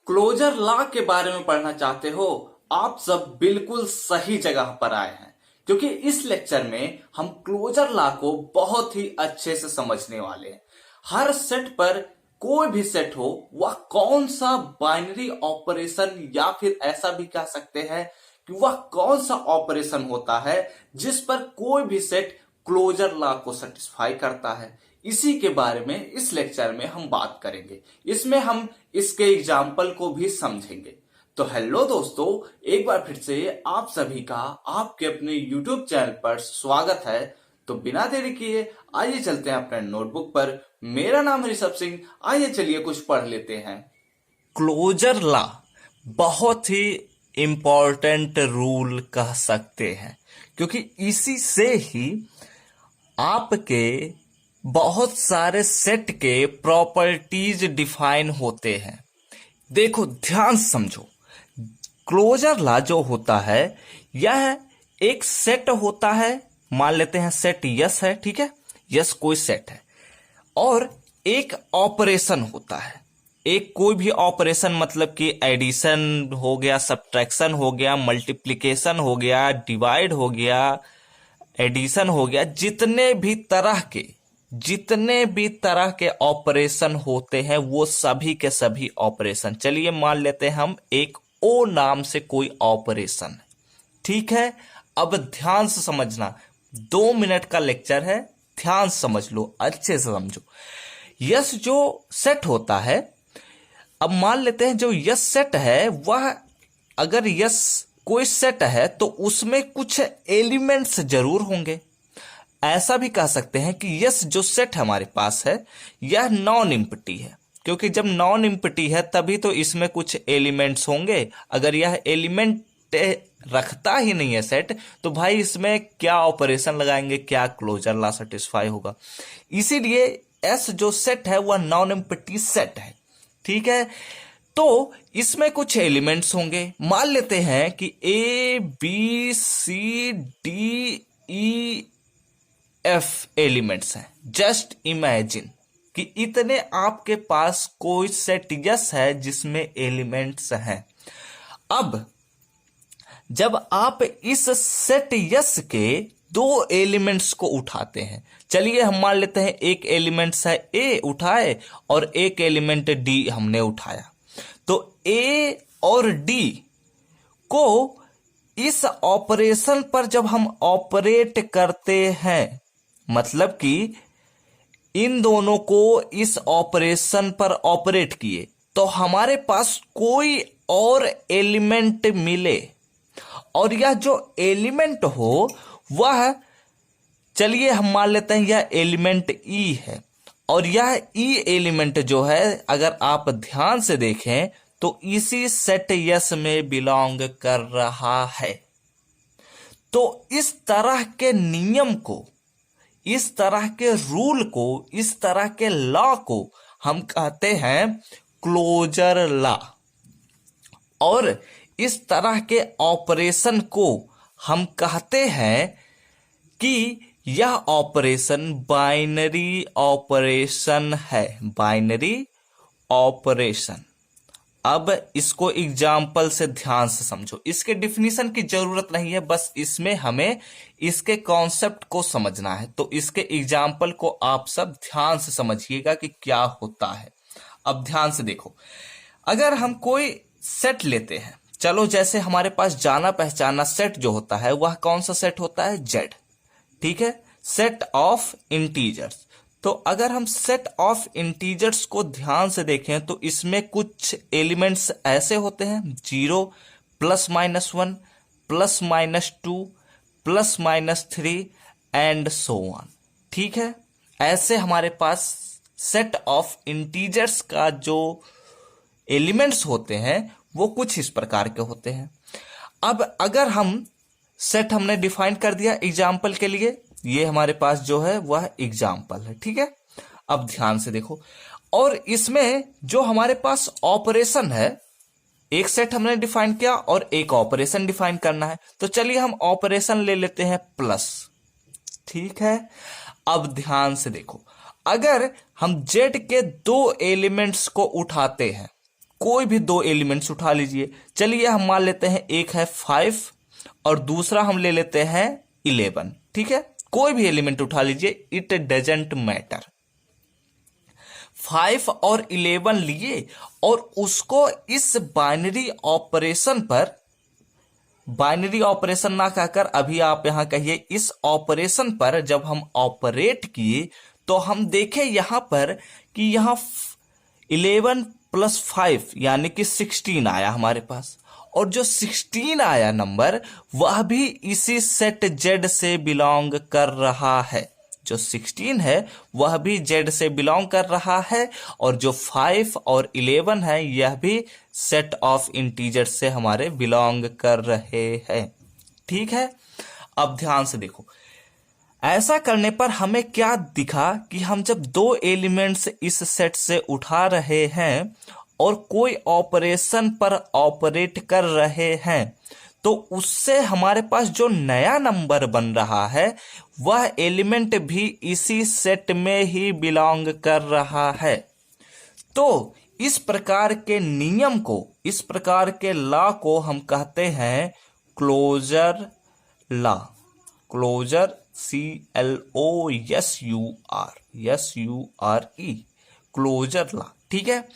Closure law के बारे में पढ़ना चाहते हो? आप सब बिल्कुल सही जगह पर आए हैं, क्योंकि इस लेक्चर में हम क्लोजर लॉ को बहुत ही अच्छे से समझने वाले हैं। हर सेट पर, कोई भी सेट हो, वह कौन सा बाइनरी ऑपरेशन या फिर ऐसा भी कह सकते हैं कि वह कौन सा ऑपरेशन होता है जिस पर कोई भी सेट क्लोजर लॉ को सेटिस्फाई करता है। इसी के बारे में इस लेक्चर में हम बात करेंगे। इसमें हम इसके एग्जाम्पल को भी समझेंगे। तो हेलो दोस्तों, एक बार फिर से आप सभी का आपके अपने YouTube चैनल पर स्वागत है। तो बिना देरी किए आइए चलते हैं अपने नोटबुक पर। मेरा नाम ऋषभ सिंह। आइए चलिए कुछ पढ़ लेते हैं। क्लोजर लॉ बहुत ही इंपॉर्टेंट रूल कह सकते हैं, क्योंकि इसी से ही आपके बहुत सारे सेट के प्रॉपर्टीज डिफाइन होते हैं। देखो, ध्यान से समझो। क्लोजर लॉ जो होता है, यह एक सेट होता है। मान लेते हैं सेट यस है, ठीक है, यस कोई सेट है, और एक ऑपरेशन होता है। एक कोई भी ऑपरेशन, मतलब कि एडिशन हो गया, सब्ट्रैक्शन हो गया, मल्टीप्लिकेशन हो गया, डिवाइड हो गया, एडिशन हो गया, जितने भी तरह के ऑपरेशन होते हैं वो सभी के सभी ऑपरेशन। चलिए मान लेते हैं हम एक ओ नाम से कोई ऑपरेशन, ठीक है। अब ध्यान से समझना, 2 मिनट का लेक्चर है, ध्यान से समझ लो, अच्छे से समझो। यस जो सेट होता है, अब मान लेते हैं जो यस सेट है, वह अगर यस कोई सेट है तो उसमें कुछ एलिमेंट्स जरूर होंगे। ऐसा भी कह सकते हैं कि यस जो सेट हमारे पास है, यह नॉन इम्पटी है, क्योंकि जब नॉन इम्पटी है तभी तो इसमें कुछ एलिमेंट्स होंगे। अगर यह एलिमेंट रखता ही नहीं है सेट, तो भाई इसमें क्या ऑपरेशन लगाएंगे, क्या क्लोजर लॉ सेटिस्फाई होगा। इसीलिए एस जो सेट है वह नॉन इम्पटी सेट है, ठीक है। तो इसमें कुछ एलिमेंट्स होंगे। मान लेते हैं कि A B C D E F elements हैं। जस्ट इमेजिन कि इतने आपके पास कोई सेट यस है जिसमें एलिमेंट्स हैं। अब जब आप इस सेट यस के दो एलिमेंट्स को उठाते हैं, चलिए हम मान लेते हैं एक एलिमेंट्स है ए उठाए और एक एलिमेंट डी हमने उठाया, तो ए और डी को इस ऑपरेशन पर जब हम ऑपरेट करते हैं, मतलब कि इन दोनों को इस ऑपरेशन पर ऑपरेट किए, तो हमारे पास कोई और एलिमेंट मिले, और यह जो एलिमेंट हो वह, चलिए हम मान लेते हैं यह एलिमेंट ई है, और यह ई एलिमेंट जो है, अगर आप ध्यान से देखें तो इसी सेट यस में बिलोंग कर रहा है। तो इस तरह के नियम को, इस तरह के रूल को, इस तरह के लॉ को हम कहते हैं क्लोजर लॉ। और इस तरह के ऑपरेशन को हम कहते हैं कि यह ऑपरेशन बाइनरी ऑपरेशन है, बाइनरी ऑपरेशन। अब इसको एग्जाम्पल से ध्यान से समझो। इसके डिफिनीशन की जरूरत नहीं है, बस इसमें हमें इसके कॉन्सेप्ट को समझना है। तो इसके एग्जाम्पल को आप सब ध्यान से समझिएगा कि क्या होता है। अब ध्यान से देखो, अगर हम कोई सेट लेते हैं, चलो जैसे हमारे पास जाना पहचाना सेट जो होता है वह कौन सा सेट होता है, जेड, ठीक है, सेट ऑफ इंटीजर्स। तो अगर हम सेट ऑफ इंटीजर्स को ध्यान से देखें तो इसमें कुछ एलिमेंट्स ऐसे होते हैं, 0 +-1 +-2 +-3 एंड सो ऑन, ठीक है। ऐसे हमारे पास सेट ऑफ इंटीजर्स का जो एलिमेंट्स होते हैं वो कुछ इस प्रकार के होते हैं। अब अगर हम सेट हमने डिफाइन कर दिया एग्जाम्पल के लिए, ये हमारे पास जो है वह एग्जाम्पल है, ठीक है। अब ध्यान से देखो, और इसमें जो हमारे पास ऑपरेशन है, एक सेट हमने डिफाइन किया और एक ऑपरेशन डिफाइन करना है, तो चलिए हम ऑपरेशन ले लेते हैं प्लस, ठीक है। अब ध्यान से देखो, अगर हम जेड के दो एलिमेंट्स को उठाते हैं, कोई भी दो एलिमेंट्स उठा लीजिए। चलिए हम मान लेते हैं एक है 5 और दूसरा हम ले लेते हैं 11। ठीक है, कोई भी एलिमेंट उठा लीजिए, इट डजेंट मैटर। 5 और 11 लिए और उसको इस बाइनरी ऑपरेशन पर, बाइनरी ऑपरेशन ना कहकर अभी आप यहां कहिए इस ऑपरेशन पर जब हम ऑपरेट किए तो हम देखें यहां पर कि यहां 11 + 5 यानी कि 16 आया हमारे पास, और जो 16 आया नंबर वह भी इसी सेट जेड से बिलोंग कर रहा है। जो 16 है वह भी जेड से बिलोंग कर रहा है, और जो 5 और 11 है यह भी सेट ऑफ इंटीजर से हमारे बिलोंग कर रहे हैं। ठीक है, अब ध्यान से देखो, ऐसा करने पर हमें क्या दिखा कि हम जब दो एलिमेंट्स इस सेट से उठा रहे हैं और कोई ऑपरेशन पर ऑपरेट कर रहे हैं तो उससे हमारे पास जो नया नंबर बन रहा है वह एलिमेंट भी इसी सेट में ही बिलोंग कर रहा है। तो इस प्रकार के नियम को, इस प्रकार के लॉ को हम कहते हैं closure law. Closure, CLOSURE, closure law. ठीक है,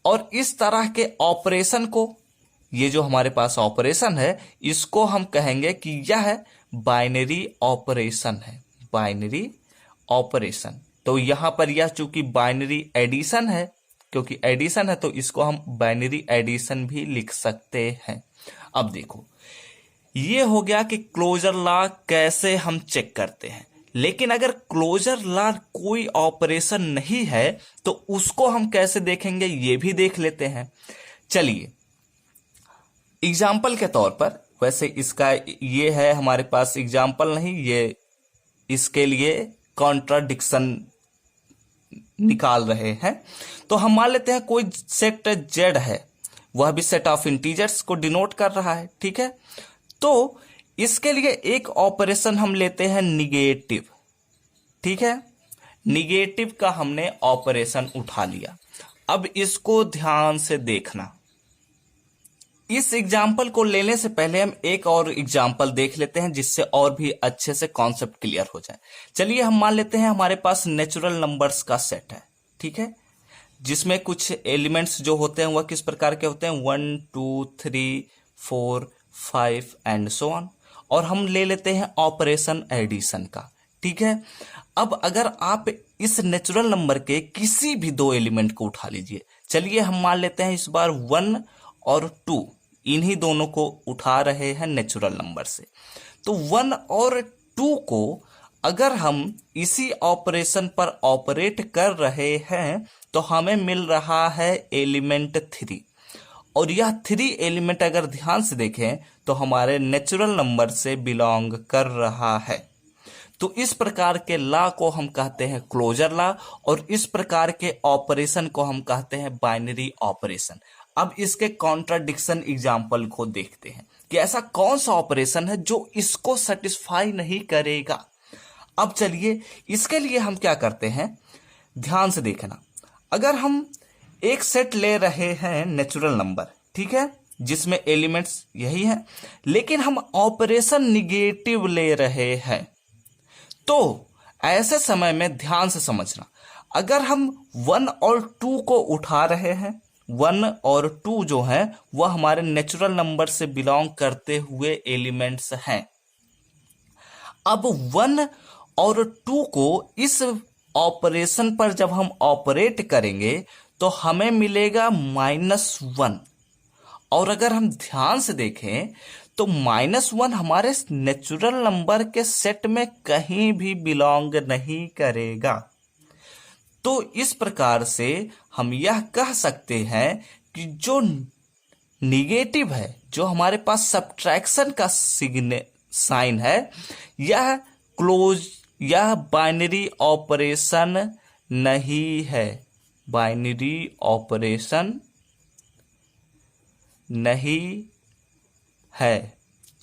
और इस तरह के ऑपरेशन को, ये जो हमारे पास ऑपरेशन है इसको हम कहेंगे कि यह बाइनरी ऑपरेशन है। बाइनरी ऑपरेशन, तो यहां पर यह चूंकि बाइनरी एडिशन है, क्योंकि एडिशन है तो इसको हम बाइनरी एडिशन भी लिख सकते हैं। अब देखो, ये हो गया कि क्लोजर लॉ कैसे हम चेक करते हैं। लेकिन अगर क्लोजर लॉ कोई ऑपरेशन नहीं है तो उसको हम कैसे देखेंगे ये भी देख लेते हैं। चलिए एग्जाम्पल के तौर पर, वैसे इसका ये है हमारे पास एग्जाम्पल नहीं, ये इसके लिए कॉन्ट्राडिक्शन निकाल रहे हैं। तो हम मान लेते हैं कोई सेट जेड है, वह भी सेट ऑफ इंटीजर्स को डिनोट कर रहा है। ठीक है, तो इसके लिए एक ऑपरेशन हम लेते हैं निगेटिव। ठीक है, निगेटिव का हमने ऑपरेशन उठा लिया। अब इसको ध्यान से देखना, इस एग्जाम्पल को लेने से पहले हम एक और एग्जाम्पल देख लेते हैं जिससे और भी अच्छे से कॉन्सेप्ट क्लियर हो जाए। चलिए हम मान लेते हैं हमारे पास नेचुरल नंबर्स का सेट है। ठीक है, जिसमें कुछ एलिमेंट्स जो होते हैं वह किस प्रकार के होते हैं, 1 2 3 4 5 एंड सो ऑन, और हम ले लेते हैं ऑपरेशन एडिशन का। ठीक है, अब अगर आप इस नेचुरल नंबर के किसी भी दो एलिमेंट को उठा लीजिए। चलिए हम मान लेते हैं इस बार 1 और 2, इन्हीं दोनों को उठा रहे हैं नेचुरल नंबर से। तो 1 और 2 को अगर हम इसी ऑपरेशन पर ऑपरेट कर रहे हैं तो हमें मिल रहा है एलिमेंट 3, और यह 3 एलिमेंट अगर ध्यान से देखें तो हमारे नेचुरल नंबर से बिलोंग कर रहा है। तो इस प्रकार के लॉ को हम कहते हैं क्लोजर लॉ, और इस प्रकार के ऑपरेशन को हम कहते हैं बाइनरी ऑपरेशन। अब इसके कॉन्ट्राडिक्शन एग्जाम्पल को देखते हैं कि ऐसा कौन सा ऑपरेशन है जो इसको सेटिस्फाई नहीं करेगा। अब चलिए इसके लिए हम क्या करते हैं, ध्यान से देखना। अगर हम एक सेट ले रहे हैं नेचुरल नंबर, ठीक है, जिसमें एलिमेंट्स यही हैं, लेकिन हम ऑपरेशन निगेटिव ले रहे हैं, तो ऐसे समय में ध्यान से समझना, अगर हम 1 और 2 को उठा रहे हैं, 1 और 2 जो हैं वह हमारे नेचुरल नंबर से बिलोंग करते हुए एलिमेंट्स हैं। अब 1 और 2 को इस ऑपरेशन पर जब हम ऑपरेट करेंगे तो हमें मिलेगा -1, और अगर हम ध्यान से देखें तो -1 हमारे नेचुरल नंबर के सेट में कहीं भी बिलोंग नहीं करेगा। तो इस प्रकार से हम यह कह सकते हैं कि जो निगेटिव है, जो हमारे पास सब्ट्रैक्शन का साइन है, यह बाइनरी ऑपरेशन नहीं है, बाइनरी ऑपरेशन नहीं है।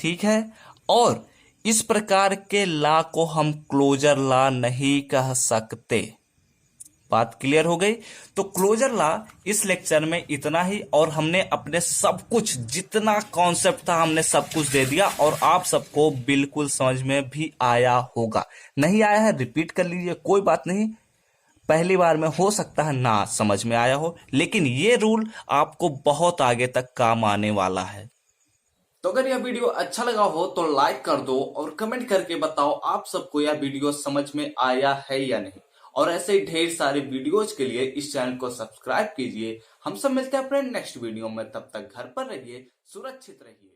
ठीक है, और इस प्रकार के लॉ को हम क्लोजर लॉ नहीं कह सकते। बात क्लियर हो गई। तो क्लोजर लॉ इस लेक्चर में इतना ही, और हमने अपने सब कुछ जितना कॉन्सेप्ट था हमने सब कुछ दे दिया, और आप सबको बिल्कुल समझ में भी आया होगा। नहीं आया है रिपीट कर लीजिए, कोई बात नहीं, पहली बार में हो सकता है ना समझ में आया हो, लेकिन ये रूल आपको बहुत आगे तक काम आने वाला है। तो अगर यह वीडियो अच्छा लगा हो तो लाइक कर दो और कमेंट करके बताओ आप सबको यह वीडियो समझ में आया है या नहीं। और ऐसे ही ढेर सारे वीडियोज के लिए इस चैनल को सब्सक्राइब कीजिए। हम सब मिलते हैं अपने नेक्स्ट वीडियो में, तब तक घर पर रहिए, सुरक्षित रहिए।